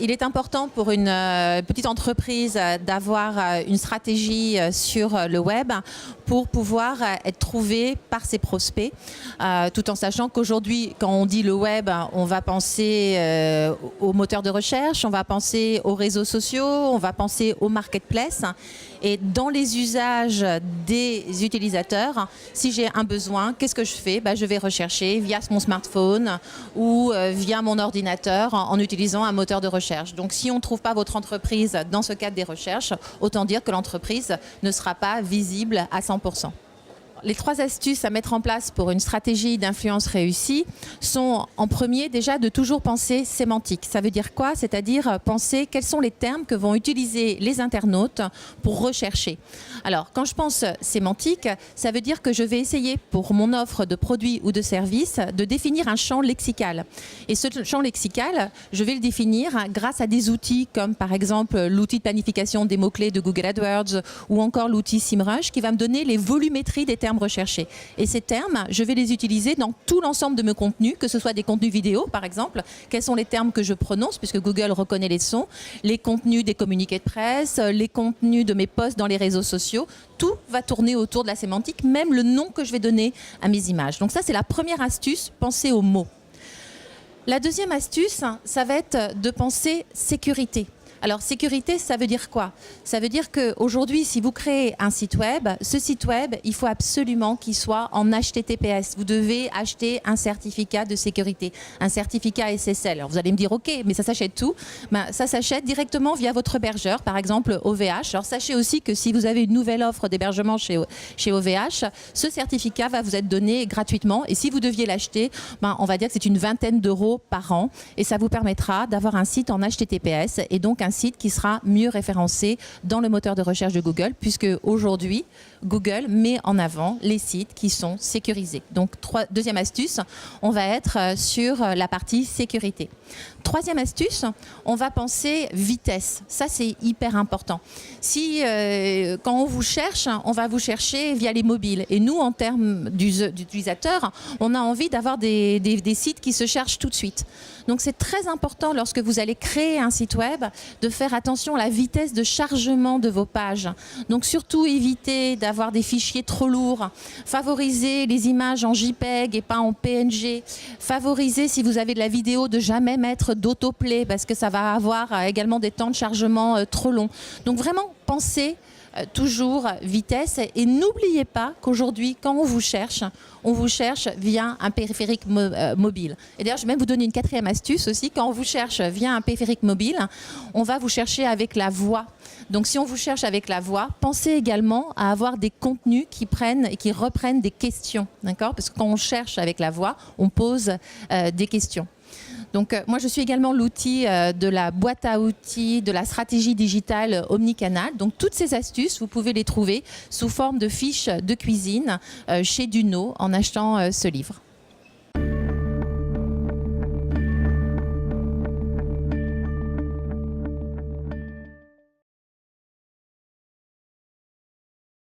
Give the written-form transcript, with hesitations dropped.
il est important pour une petite entreprise d'avoir une stratégie sur le web pour pouvoir être trouvé par ses prospects, tout en sachant qu'aujourd'hui, quand on dit le web, on va penser aux moteurs de recherche, on va penser aux réseaux sociaux, on va penser aux marketplaces. Et dans les usages des utilisateurs, si j'ai un besoin, qu'est-ce que je fais? Je vais rechercher via mon smartphone ou via mon ordinateur en utilisant un moteur de recherche. Donc si on ne trouve pas votre entreprise dans ce cadre des recherches, autant dire que l'entreprise ne sera pas visible à 100%. Les 3 astuces à mettre en place pour une stratégie d'influence réussie sont en premier déjà de toujours penser sémantique. Ça veut dire quoi? C'est-à-dire penser quels sont les termes que vont utiliser les internautes pour rechercher. Alors quand je pense sémantique, ça veut dire que je vais essayer pour mon offre de produits ou de services de définir un champ lexical. Et ce champ lexical, je vais le définir grâce à des outils comme par exemple l'outil de planification des mots-clés de Google AdWords ou encore l'outil SEMrush qui va me donner les volumétries des termes recherchés. Et ces termes, je vais les utiliser dans tout l'ensemble de mes contenus, que ce soit des contenus vidéo par exemple, quels sont les termes que je prononce puisque Google reconnaît les sons, les contenus des communiqués de presse, les contenus de mes posts dans les réseaux sociaux, tout va tourner autour de la sémantique, même le nom que je vais donner à mes images. Donc ça c'est la première astuce, penser aux mots. La deuxième astuce, ça va être de penser sécurité. Alors, sécurité, ça veut dire quoi? Ça veut dire qu'aujourd'hui, si vous créez un site web, ce site web, il faut absolument qu'il soit en HTTPS. Vous devez acheter un certificat de sécurité, un certificat SSL. Alors, vous allez me dire, OK, mais ça s'achète tout. Ça s'achète directement via votre hébergeur, par exemple OVH. Alors, sachez aussi que si vous avez une nouvelle offre d'hébergement chez OVH, ce certificat va vous être donné gratuitement. Et si vous deviez l'acheter, on va dire que c'est une vingtaine d'euros par an. Et ça vous permettra d'avoir un site en HTTPS et donc un site qui sera mieux référencé dans le moteur de recherche de Google, puisque aujourd'hui, Google met en avant les sites qui sont sécurisés. Donc, deuxième astuce, on va être sur la partie sécurité. Troisième astuce, on va penser vitesse. Ça, c'est hyper important. Si, quand on vous cherche, on va vous chercher via les mobiles. Et nous, en termes d'utilisateurs, on a envie d'avoir des sites qui se cherchent tout de suite. Donc, c'est très important lorsque vous allez créer un site web de faire attention à la vitesse de chargement de vos pages. Donc, surtout éviter d'avoir des fichiers trop lourds. Favoriser les images en JPEG et pas en PNG. Favoriser, si vous avez de la vidéo, de jamais mettre d'autoplay parce que ça va avoir également des temps de chargement trop longs. Donc, vraiment, pensez toujours vitesse et n'oubliez pas qu'aujourd'hui, quand on vous cherche via un périphérique mobile. Et d'ailleurs, je vais même vous donner une 4e astuce aussi. Quand on vous cherche via un périphérique mobile, on va vous chercher avec la voix. Donc, si on vous cherche avec la voix, pensez également à avoir des contenus qui prennent et qui reprennent des questions, d'accord? Parce que quand on cherche avec la voix, on pose des questions. Donc, moi, je suis également l'outil de la boîte à outils, de la stratégie digitale omnicanal. Donc, toutes ces astuces, vous pouvez les trouver sous forme de fiches de cuisine chez Duno en achetant ce livre.